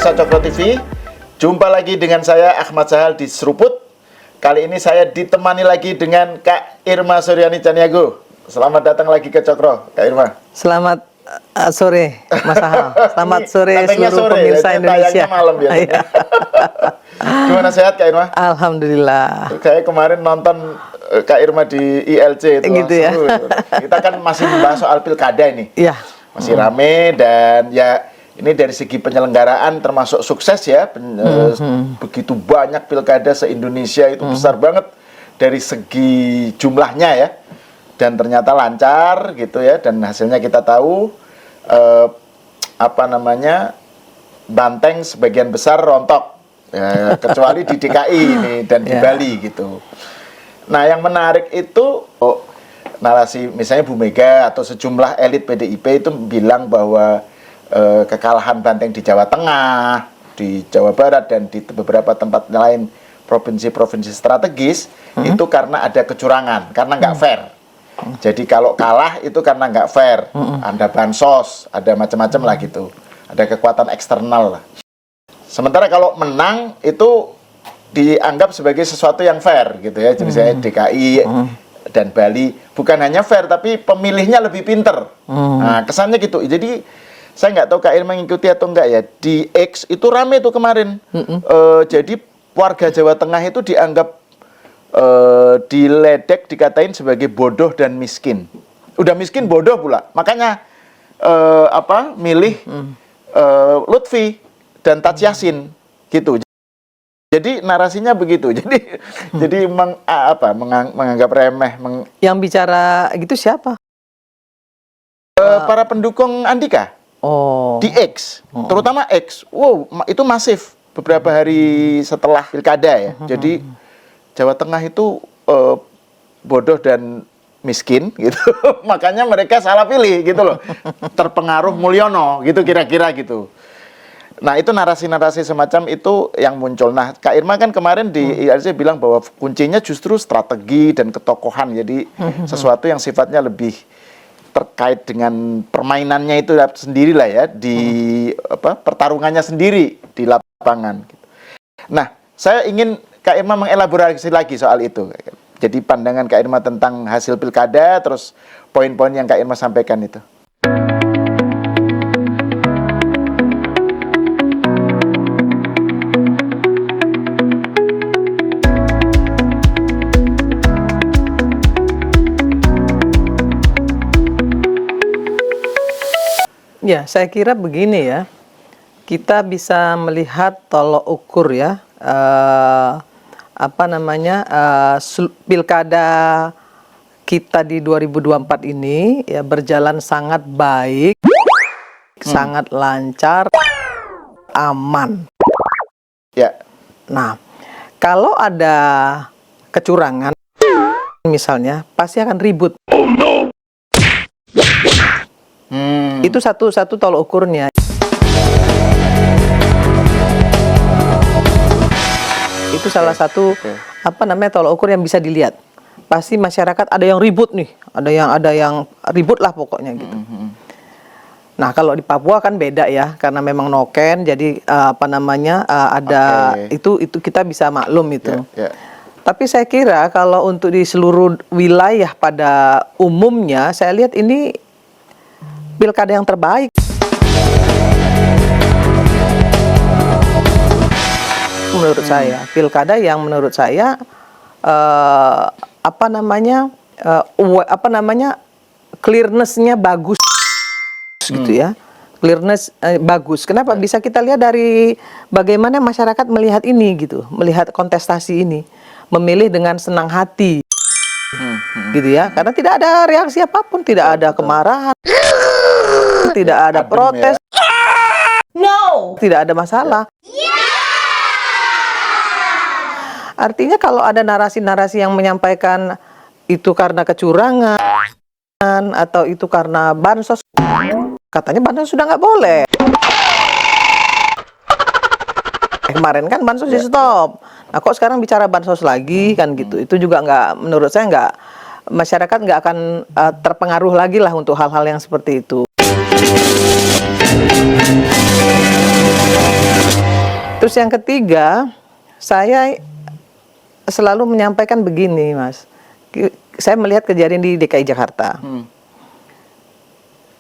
pemirsa Cokro TV, jumpa lagi dengan saya Ahmad Sahal di Seruput. Kali ini saya ditemani lagi dengan Kak Irma Suryani Caniago. Selamat datang lagi ke Cokro, Kak Irma. Selamat sore, Mas Sahal. Selamat sore seluruh pemirsa Indonesia. Malam ya. Gimana, sehat Kak Irma? Alhamdulillah. Saya kemarin nonton Kak Irma di ILC itu. Gitu ya. Kita kan masih membahas soal pilkada ini. Iya. Masih rame dan ya ini dari segi penyelenggaraan termasuk sukses ya. Begitu banyak pilkada se-Indonesia itu besar banget dari segi jumlahnya ya. Dan ternyata lancar gitu ya, dan hasilnya kita tahu Banteng sebagian besar rontok ya, kecuali di DKI ini dan di Bali gitu. Nah, yang menarik itu narasi misalnya Bu Mega atau sejumlah elit PDIP itu bilang bahwa kekalahan Banteng di Jawa Tengah, di Jawa Barat, dan di beberapa tempat lain provinsi-provinsi strategis itu karena ada kecurangan, karena nggak fair. Jadi kalau kalah itu karena nggak fair, ada bansos, ada macam-macam lah gitu, ada kekuatan eksternal lah. Sementara kalau menang itu dianggap sebagai sesuatu yang fair gitu ya. Jadi saya DKI dan Bali bukan hanya fair tapi pemilihnya lebih pinter. Nah, kesannya gitu. Jadi saya nggak tahu Kak Ir mengikuti atau enggak ya, di X itu rame tuh kemarin. Jadi warga Jawa Tengah itu dianggap diledek, dikatain sebagai bodoh dan miskin. Udah miskin bodoh pula. Makanya milih Lutfi dan Taj Yassin gitu. Jadi narasinya begitu. Jadi menganggap remeh. Yang bicara gitu siapa? Para pendukung Andika. Di X, terutama X. Wow, itu masif beberapa hari setelah pilkada ya. Jadi Jawa Tengah itu bodoh dan miskin gitu. Makanya mereka salah pilih gitu loh. Terpengaruh Mulyono gitu kira-kira gitu. Nah, itu narasi-narasi semacam itu yang muncul. Nah, Kak Irma kan kemarin di IRC bilang bahwa kuncinya justru strategi dan ketokohan. Jadi sesuatu yang sifatnya lebih terkait dengan permainannya itu sendiri lah ya, di pertarungannya sendiri di lapangan. Nah, saya ingin Kak Irma mengelaborasi lagi soal itu. Jadi pandangan Kak Irma tentang hasil pilkada, terus poin-poin yang Kak Irma sampaikan itu. Ya, saya kira begini ya. Kita bisa melihat tolok ukur ya. Pilkada kita di 2024 ini ya berjalan sangat baik, sangat lancar, aman. Ya. Nah, kalau ada kecurangan misalnya, pasti akan ribut. Oh no. Itu satu tolok ukurnya. Itu salah satu tolok ukur yang bisa dilihat. Pasti masyarakat ada yang ribut nih, ada yang ribut lah pokoknya gitu. Nah, kalau di Papua kan beda ya, karena memang noken, jadi itu kita bisa maklum itu. Tapi saya kira kalau untuk di seluruh wilayah pada umumnya, saya lihat ini pilkada yang terbaik. Menurut saya, pilkada yang menurut saya clearness-nya bagus gitu ya. Clearness bagus. Kenapa? Bisa kita lihat dari bagaimana masyarakat melihat ini gitu, melihat kontestasi ini, memilih dengan senang hati. Gitu ya. Karena tidak ada reaksi apapun, tidak ada kemarahan, tidak ada protes. No, tidak ada masalah. Artinya kalau ada narasi-narasi yang menyampaikan itu karena kecurangan atau itu karena bansos, katanya bansos sudah nggak boleh. Kemarin kan bansos di stop. Nah, kok sekarang bicara bansos lagi kan gitu. Itu juga nggak, menurut saya nggak, masyarakat nggak akan terpengaruh lagi lah untuk hal-hal yang seperti itu. Terus yang ketiga, saya selalu menyampaikan begini, Mas. Saya melihat kejadian di DKI Jakarta.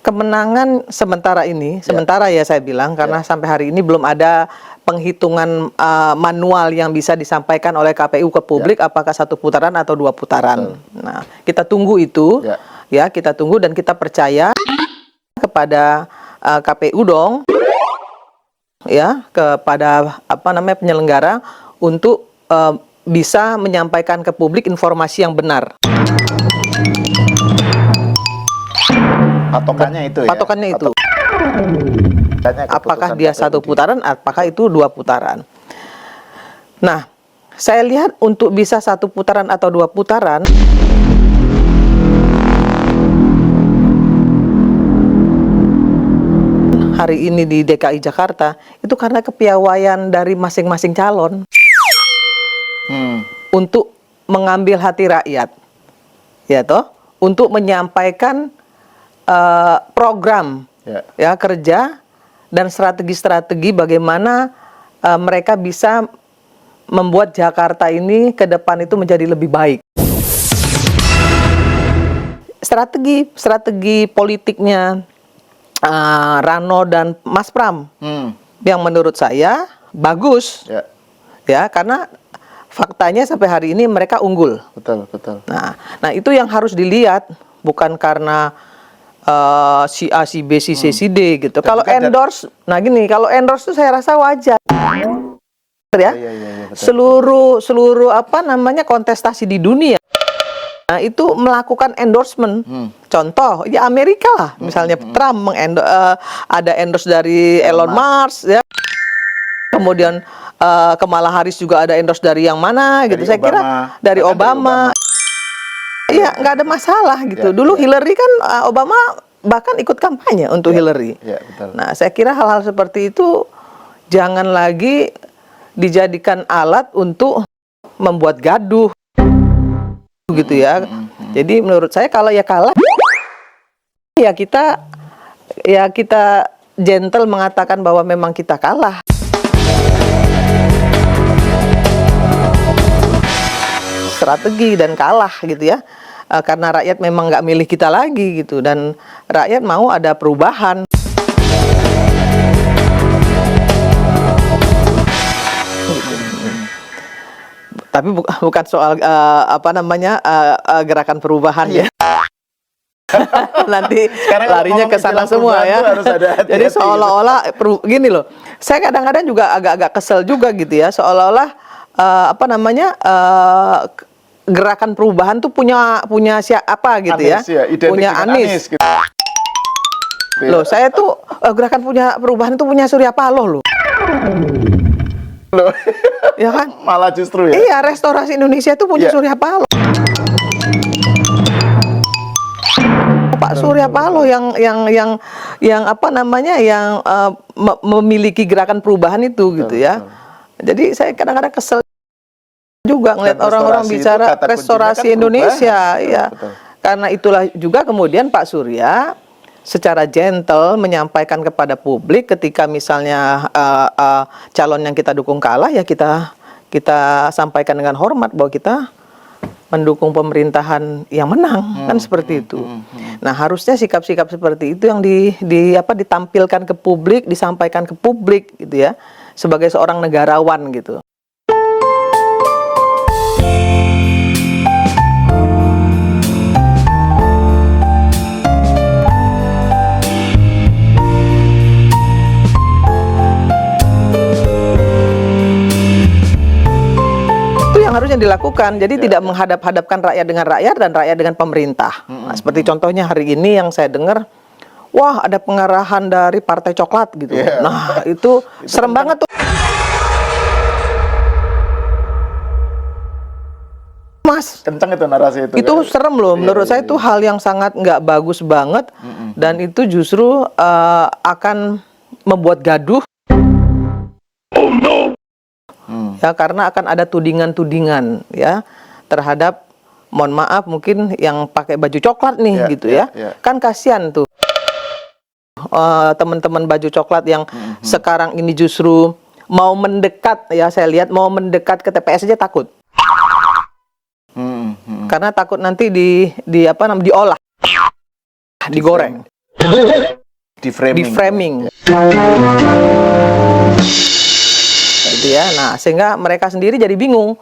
Kemenangan sementara ini, sementara ya saya bilang, karena sampai hari ini belum ada penghitungan manual yang bisa disampaikan oleh KPU ke publik, apakah 1 putaran atau 2 putaran. Nah, kita tunggu itu, ya kita tunggu dan kita percaya kepada KPU dong, ya kepada penyelenggara untuk bisa menyampaikan ke publik informasi yang benar. Patokannya itu ya. Patokannya itu. Apakah dia 1 putaran, apakah itu 2 putaran. Nah, saya lihat untuk bisa 1 putaran atau 2 putaran, hari ini di DKI Jakarta itu karena kepiawaian dari masing-masing calon untuk mengambil hati rakyat, ya toh, untuk menyampaikan program ya kerja dan strategi-strategi bagaimana mereka bisa membuat Jakarta ini ke depan itu menjadi lebih baik. Strategi politiknya Rano dan Mas Pram yang menurut saya bagus, ya karena faktanya sampai hari ini mereka unggul. Betul, betul. Nah itu yang harus dilihat, bukan karena si A, si B, si C, si D gitu. Kalau endorse, nah gini, kalau endorse itu saya rasa wajar, ya. Seluruh kontestasi di dunia, nah itu melakukan endorsement. Contoh, ya Amerika lah, misalnya Trump ada endorse dari Elon Musk, ya. Kemudian Kamala Harris juga ada endorse dari yang mana gitu. Saya kira dari Obama. Iya, nggak ada masalah gitu. Dulu Hillary kan Obama bahkan ikut kampanye untuk Hillary. Betul. Nah, saya kira hal-hal seperti itu jangan lagi dijadikan alat untuk membuat gaduh, gitu ya. Jadi menurut saya kalau ya kalah, ya kita gentle mengatakan bahwa memang kita kalah. Strategi dan kalah gitu ya, karena rakyat memang nggak milih kita lagi gitu, dan rakyat mau ada perubahan. Tapi bukan soal gerakan perubahan ya. Nanti larinya ke sana semua ya. Jadi seolah-olah gini loh, saya kadang-kadang juga agak-agak kesel juga gitu ya, seolah-olah gerakan perubahan tuh punya siapa gitu Anies, ya, punya Anies. Gitu. Loh, saya tuh gerakan perubahan itu punya Surya Paloh loh. Ya kan? Malah justru ya. Iya, Restorasi Indonesia itu punya Surya Paloh. Pak Surya Paloh yang memiliki gerakan perubahan itu gitu ya. Jadi saya kadang-kadang kesel juga ngeliat orang-orang bicara restorasi Indonesia, ya. Karena itulah juga kemudian Pak Surya secara gentle menyampaikan kepada publik ketika misalnya calon yang kita dukung kalah, ya kita sampaikan dengan hormat bahwa kita mendukung pemerintahan yang menang, kan seperti itu. Nah, harusnya sikap-sikap seperti itu yang ditampilkan ke publik, disampaikan ke publik gitu ya, sebagai seorang negarawan gitu. Harusnya dilakukan, jadi tidak menghadap-hadapkan rakyat dengan rakyat dan rakyat dengan pemerintah. Nah, seperti contohnya hari ini yang saya dengar, wah ada pengarahan dari Partai Coklat gitu. Nah itu serem banget tuh, Mas. Kenceng itu narasi itu. Itu serem loh, menurut saya itu hal yang sangat nggak bagus banget, dan itu justru akan membuat gaduh. Oh no. Ya, karena akan ada tudingan-tudingan ya terhadap, mohon maaf, mungkin yang pakai baju coklat nih gitu ya. Kan kasihan tuh teman-teman baju coklat yang sekarang ini justru mau mendekat, ya saya lihat mau mendekat ke TPS aja takut. Karena takut nanti di apa namanya diolah, digoreng, di framing. Gitu ya. Nah, sehingga mereka sendiri jadi bingung.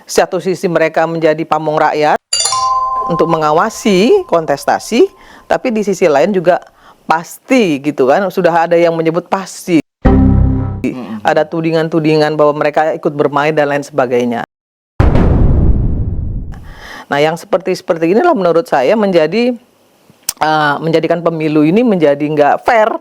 Satu sisi mereka menjadi pamong rakyat untuk mengawasi kontestasi, tapi di sisi lain juga pasti gitu kan, sudah ada yang menyebut pasti ada tudingan-tudingan bahwa mereka ikut bermain dan lain sebagainya. Nah, yang seperti inilah menurut saya menjadikan pemilu ini menjadi nggak fair.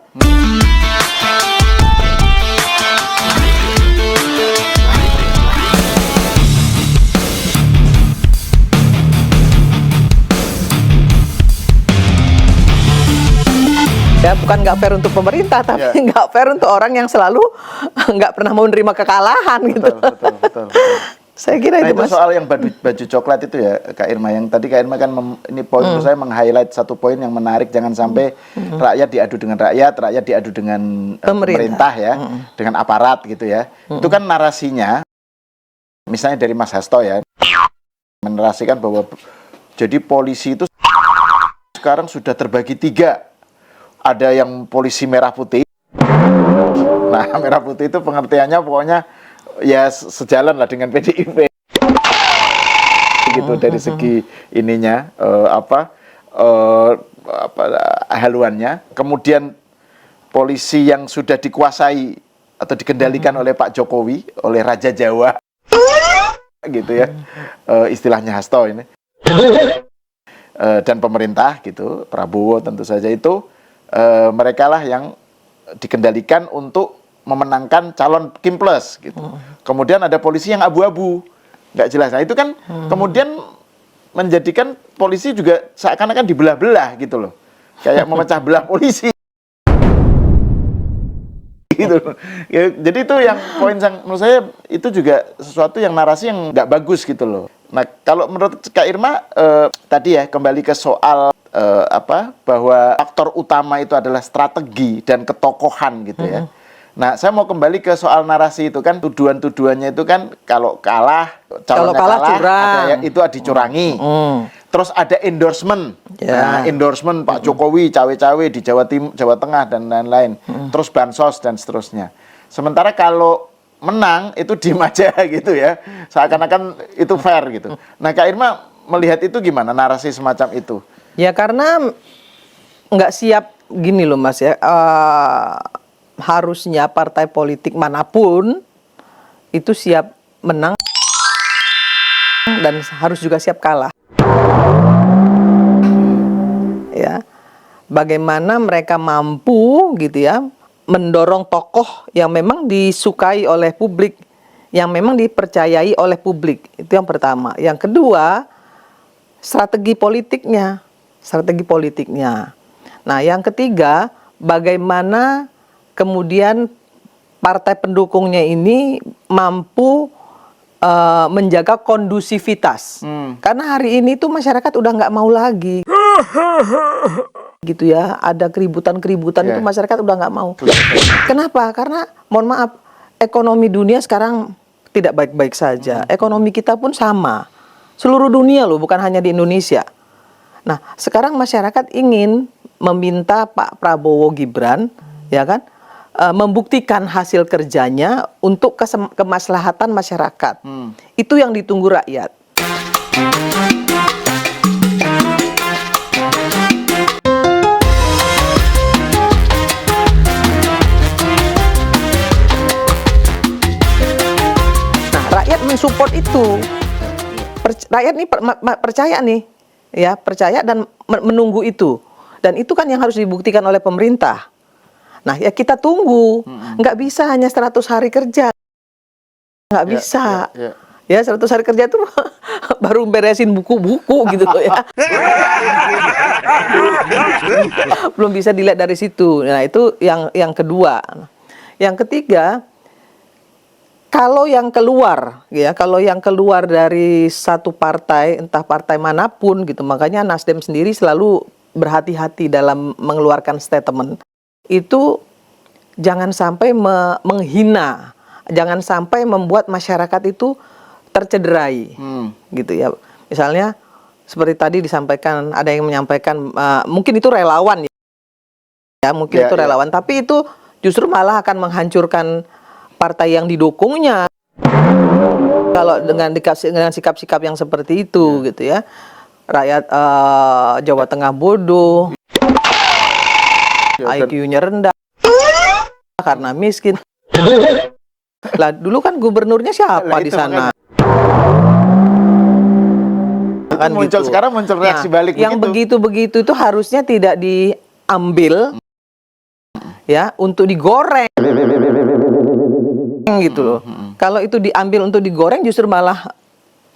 Ya, bukan nggak fair untuk pemerintah, tapi nggak fair untuk orang yang selalu nggak pernah mau menerima kekalahan gitu. Betul. Saya kira itu, itu Mas. soal yang baju coklat itu ya, Kak Irma. Yang tadi Kak Irma kan ini poin menurut saya meng-highlight satu poin yang menarik. Jangan sampai rakyat diadu dengan rakyat diadu dengan pemerintah ya, dengan aparat gitu ya. Itu kan narasinya, misalnya dari Mas Hasto ya, menarasikan bahwa jadi polisi itu sekarang sudah terbagi 3. Ada yang polisi merah putih. Nah, merah putih itu pengertiannya pokoknya ya sejalan lah dengan PDIP. Gitu dari segi ininya haluannya. Kemudian polisi yang sudah dikuasai atau dikendalikan oleh Pak Jokowi, oleh Raja Jawa. Gitu ya. Istilahnya Hasto ini. Dan pemerintah gitu, Prabowo tentu saja itu mereka lah yang dikendalikan untuk memenangkan calon Kim Plus gitu. Kemudian ada polisi yang abu-abu, nggak jelas. Nah itu kan kemudian menjadikan polisi juga seakan-akan dibelah-belah gitu loh, kayak memecah belah polisi. Gitu. Ya, jadi itu yang poin yang menurut saya itu juga sesuatu yang narasi yang nggak bagus gitu loh. Nah kalau menurut Kak Irma tadi ya kembali ke soal bahwa faktor utama itu adalah strategi dan ketokohan gitu ya. Nah, saya mau kembali ke soal narasi itu kan tuduhan-tuduhannya itu kan kalau kalah calonnya kalah curang. itu dicurangi. Terus ada endorsement. Nah, endorsement Pak Jokowi cawe-cawe di Jawa Tengah dan lain-lain. Terus bansos dan seterusnya. Sementara kalau menang itu diem aja gitu ya. Seakan-akan itu fair gitu. Nah, Kak Irma melihat itu gimana narasi semacam itu? Ya karena nggak siap gini loh Mas ya, harusnya partai politik manapun itu siap menang dan harus juga siap kalah. Ya, bagaimana mereka mampu gitu ya mendorong tokoh yang memang disukai oleh publik, yang memang dipercayai oleh publik, itu yang pertama. Yang kedua, strategi politiknya. Nah, yang ketiga, bagaimana kemudian partai pendukungnya ini mampu menjaga kondusivitas. Karena hari ini tuh masyarakat udah nggak mau lagi. Gitu ya, ada keributan-keributan itu masyarakat udah nggak mau. Kenapa? Karena mohon maaf, ekonomi dunia sekarang tidak baik-baik saja. Ekonomi kita pun sama. Seluruh dunia loh, bukan hanya di Indonesia. Nah, sekarang masyarakat ingin meminta Pak Prabowo Gibran, ya kan, membuktikan hasil kerjanya untuk kemaslahatan masyarakat. Itu yang ditunggu rakyat. Nah, rakyat mensupport itu. Rakyat nih percaya nih. Ya, percaya dan menunggu itu. Dan itu kan yang harus dibuktikan oleh pemerintah. Nah, ya kita tunggu. Nggak bisa hanya 100 hari kerja. Nggak bisa. Ya, 100 hari kerja itu baru beresin buku-buku gitu loh ya. Belum bisa dilihat dari situ. Nah, itu yang kedua. Yang ketiga, kalau yang keluar, ya, kalau yang keluar dari satu partai, entah partai manapun gitu, makanya Nasdem sendiri selalu berhati-hati dalam mengeluarkan statement. Itu jangan sampai menghina jangan sampai membuat masyarakat itu tercederai, gitu ya. Misalnya seperti tadi disampaikan, ada yang menyampaikan mungkin itu relawan ya, mungkin itu relawan, tapi itu justru malah akan menghancurkan partai yang didukungnya. Kalau dengan sikap-sikap yang seperti itu, gitu ya, rakyat Jawa Tengah bodoh, IQ-nya rendah karena miskin. Lah dulu kan gubernurnya siapa di sana? Kan muncul gitu. Sekarang muncul reaksi balik yang begitu-begitu itu harusnya tidak diambil ya untuk digoreng gitu loh. Kalau itu diambil untuk digoreng justru malah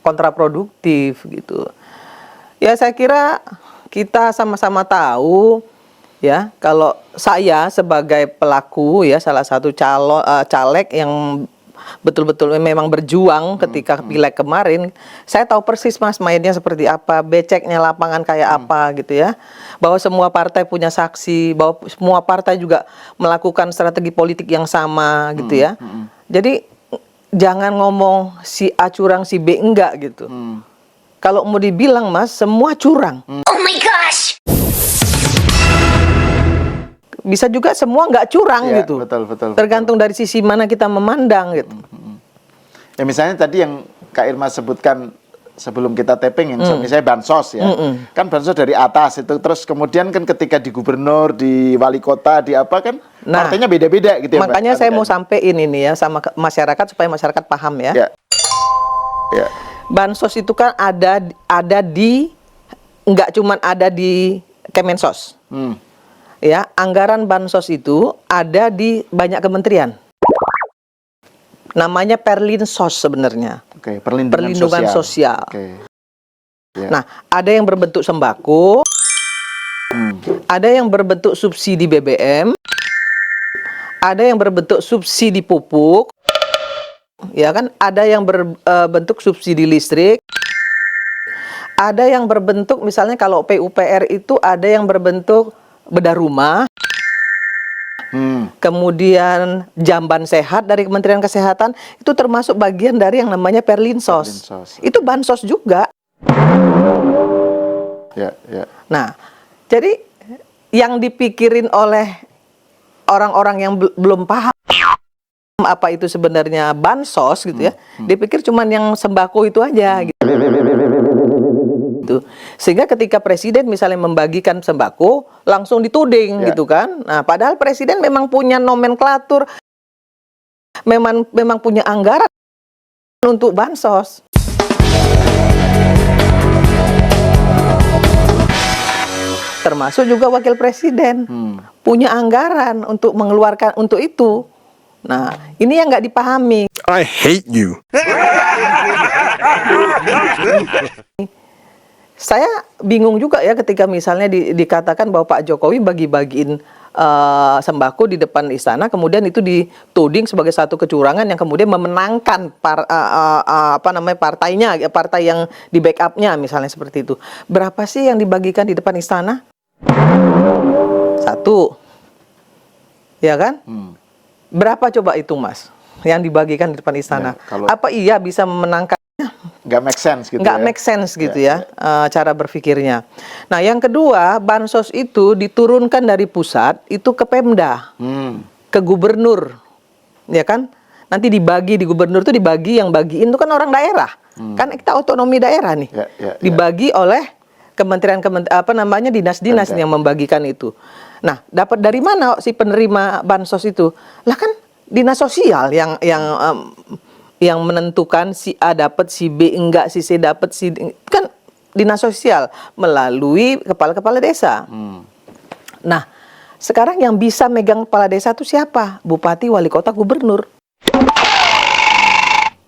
kontraproduktif gitu. Ya saya kira kita sama-sama tahu ya, kalau saya sebagai pelaku ya, salah satu caleg yang betul-betul memang berjuang ketika pileg kemarin, saya tahu persis Mas mainnya seperti apa, beceknya lapangan kayak apa gitu ya. Bahwa semua partai punya saksi, bahwa semua partai juga melakukan strategi politik yang sama gitu ya. Jadi jangan ngomong si A curang, si B enggak gitu. Kalau mau dibilang Mas, semua curang. Oh my gosh! Bisa juga semua nggak curang Ya, gitu. betul. Tergantung dari sisi mana kita memandang gitu. Ya misalnya tadi yang Kak Irma sebutkan sebelum kita tapping, yang misalnya bansos ya, kan bansos dari atas itu, terus kemudian kan ketika di gubernur, di wali kota, di apa kan, partainya beda-beda gitu ya. Makanya saya mau sampein ini ya sama masyarakat supaya masyarakat paham ya. Ya. Bansos itu kan ada di, nggak cuman ada di Kemensos. Ya, anggaran bansos itu ada di banyak kementerian. Namanya Perlinsos sebenarnya. Oke, Perlindungan sosial. Oke. Ya. Nah, ada yang berbentuk sembako, ada yang berbentuk subsidi BBM, ada yang berbentuk subsidi pupuk, ya kan? Ada yang berbentuk subsidi listrik, ada yang berbentuk misalnya kalau PUPR itu ada yang berbentuk bedah rumah, kemudian jamban sehat dari Kementerian Kesehatan, itu termasuk bagian dari yang namanya Perlinsos. Itu bansos juga. Ya. Nah, jadi yang dipikirin oleh orang-orang yang belum paham apa itu sebenarnya bansos gitu ya, dipikir cuman yang sembako itu aja gitu. Sehingga ketika presiden misalnya membagikan sembako langsung dituding gitu kan. Nah, padahal presiden memang punya nomenklatur, memang punya anggaran untuk bansos. Termasuk juga wakil presiden punya anggaran untuk mengeluarkan untuk itu. Nah, ini yang nggak dipahami. I hate you. Saya bingung juga ya ketika misalnya dikatakan bahwa Pak Jokowi bagi-bagiin sembako di depan istana, kemudian itu dituding sebagai satu kecurangan yang kemudian memenangkan partainya, partai yang di backupnya misalnya seperti itu. Berapa sih yang dibagikan di depan istana? 1, ya kan? Berapa coba itu Mas yang dibagikan di depan istana? Ya, apa iya bisa memenangkan? Nggak make sense gitu. Nggak make sense gitu ya, cara berpikirnya. Nah, yang kedua, bansos itu diturunkan dari pusat itu ke Pemda, ke gubernur, ya kan? Nanti dibagi di gubernur itu dibagi, yang bagiin itu kan orang daerah, kan kita otonomi daerah nih, dibagi oleh kementerian dinas-dinas yang membagikan itu. Nah, dapat dari mana si penerima bansos itu? Lah kan dinas sosial yang menentukan si A dapat, si B enggak, si C dapat, si kan dinas sosial melalui kepala-kepala desa. Nah, sekarang yang bisa megang kepala desa itu siapa? Bupati, wali kota, gubernur.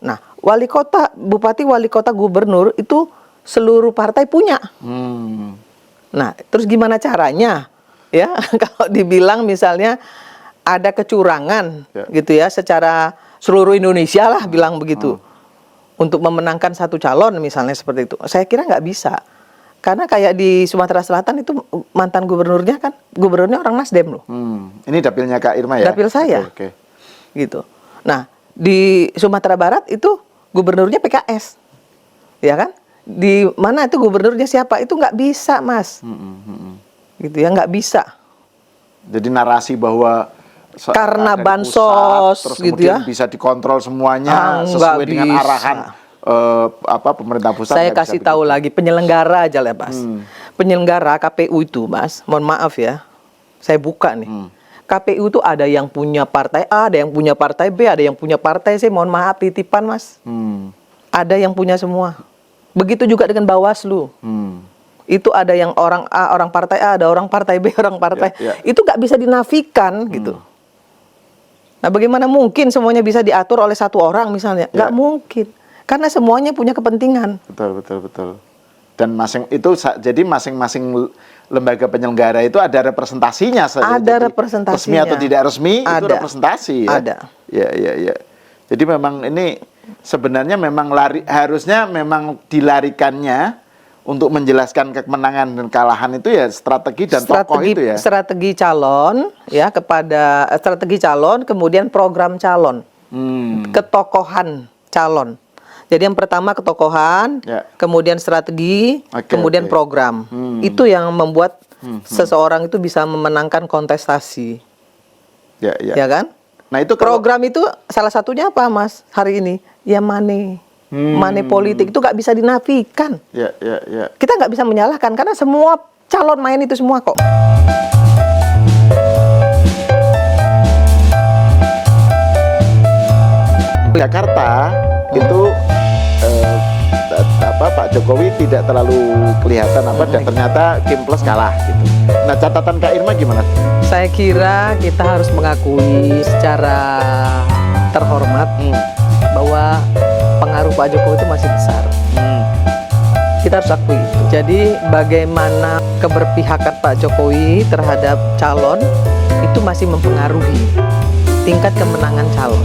Nah, bupati, wali kota, gubernur itu seluruh partai punya. Nah, terus gimana caranya? Ya, kalau dibilang misalnya ada kecurangan gitu ya secara seluruh Indonesia lah bilang begitu untuk memenangkan satu calon misalnya seperti itu, saya kira nggak bisa, karena kayak di Sumatera Selatan itu mantan gubernurnya orang Nasdem loh. Ini dapilnya Kak Irma ya? Dapil saya. Oke. Gitu. Nah, Di Sumatera Barat itu gubernurnya PKS, ya kan? Di mana itu gubernurnya siapa? Itu nggak bisa, Mas. Gitu ya, nggak bisa. Jadi narasi bahwa Karena dari bansos, terus gitu kemudian ya. bisa dikontrol semuanya Nggak sesuai dengan bisa. arahan pemerintah pusat. Saya nggak bisa kasih tahu begitu. lagi, penyelenggara aja lah, Mas. Penyelenggara KPU itu, Mas, mohon maaf ya, saya buka nih. KPU itu ada yang punya partai A, ada yang punya partai B, ada yang punya partai C. Mohon maaf, titipan, Mas. Ada yang punya semua. Begitu juga dengan Bawaslu. Itu ada yang orang A, orang partai A, ada orang partai B, orang partai. Itu nggak bisa dinafikan gitu. Nah, bagaimana mungkin semuanya bisa diatur oleh satu orang misalnya? Nggak mungkin. Karena semuanya punya kepentingan. Betul. Dan jadi masing-masing lembaga penyelenggara itu ada representasinya saja. Ada Jadi, representasinya. Resmi atau tidak resmi itu Ada. representasi ya. Ada. Ya. Jadi memang ini sebenarnya memang harusnya memang dilarikannya untuk menjelaskan kemenangan dan kekalahan itu ya strategi dan tokoh itu ya. Strategi calon ya, kepada strategi calon, kemudian program calon. Ketokohan calon. Jadi yang pertama ketokohan, kemudian strategi, kemudian program. Itu yang membuat seseorang itu bisa memenangkan kontestasi. Ya kan? Nah, itu program itu salah satunya apa, Mas? Hari ini ya money. Money politik itu nggak bisa dinafikan. Ya. Kita nggak bisa menyalahkan karena semua calon main itu semua kok. Jakarta itu Pak Jokowi tidak terlalu kelihatan dan ternyata Kim Plus kalah gitu. Nah, catatan Kak Irma gimana? Saya kira kita harus mengakui secara terhormat bahwa pengaruh Pak Jokowi itu masih besar. Kita harus akui itu. Jadi bagaimana keberpihakan Pak Jokowi terhadap calon itu masih mempengaruhi tingkat kemenangan calon.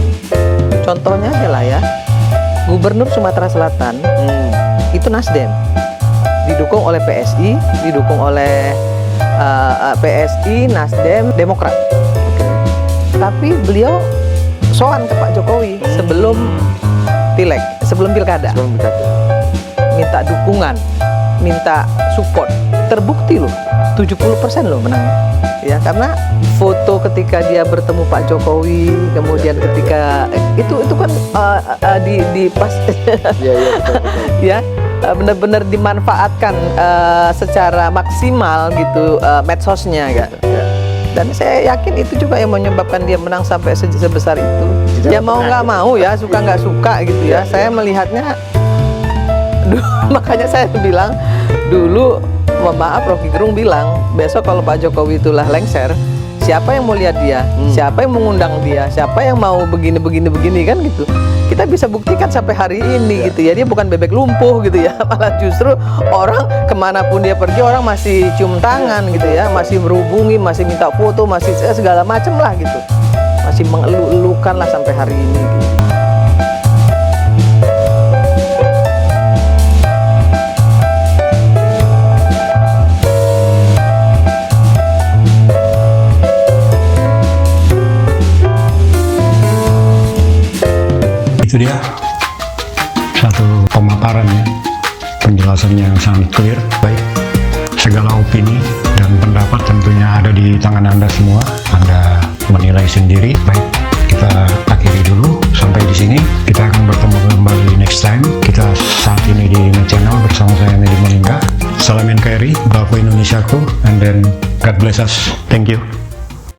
Contohnya adalah ya, Gubernur Sumatera Selatan itu Nasdem, didukung oleh PSI, didukung oleh PSI, Nasdem, Demokrat. Tapi beliau sowan ke Pak Jokowi sebelum pileg, sebelum pilkada, minta dukungan, minta support. Terbukti loh, 70% loh menang. Ya, karena foto ketika dia bertemu Pak Jokowi, kemudian ketika itu kan di pas betul. ya, benar-benar dimanfaatkan secara maksimal gitu medsosnya gitu. Dan saya yakin itu juga yang menyebabkan dia menang sampai sebesar itu. Ya mau nggak mau ya, suka nggak suka gitu ya. Saya melihatnya makanya saya bilang dulu, mohon maaf, Rocky Gerung bilang besok kalau Pak Jokowi itulah lengser, siapa yang mau lihat dia, siapa yang mengundang dia, siapa yang mau begini kan gitu. Kita bisa buktikan sampai hari ini gitu ya, dia bukan bebek lumpuh gitu ya, malah justru orang kemanapun dia pergi orang masih cium tangan gitu ya, masih berhubungi, masih minta foto, masih segala macam lah gitu, masih mengeluh-elukan lah sampai hari ini gitu. Itu dia satu pemaparan ya, penjelasannya yang sangat clear. Baik, segala opini dan pendapat tentunya ada di tangan Anda semua. Anda menilai sendiri. Baik, kita akhiri dulu sampai di sini. Kita akan bertemu kembali next time. Kita saat ini di channel bersama saya Medi Molinga. Salam NKRI, Bapak Indonesiaku, and then God bless us. Thank you.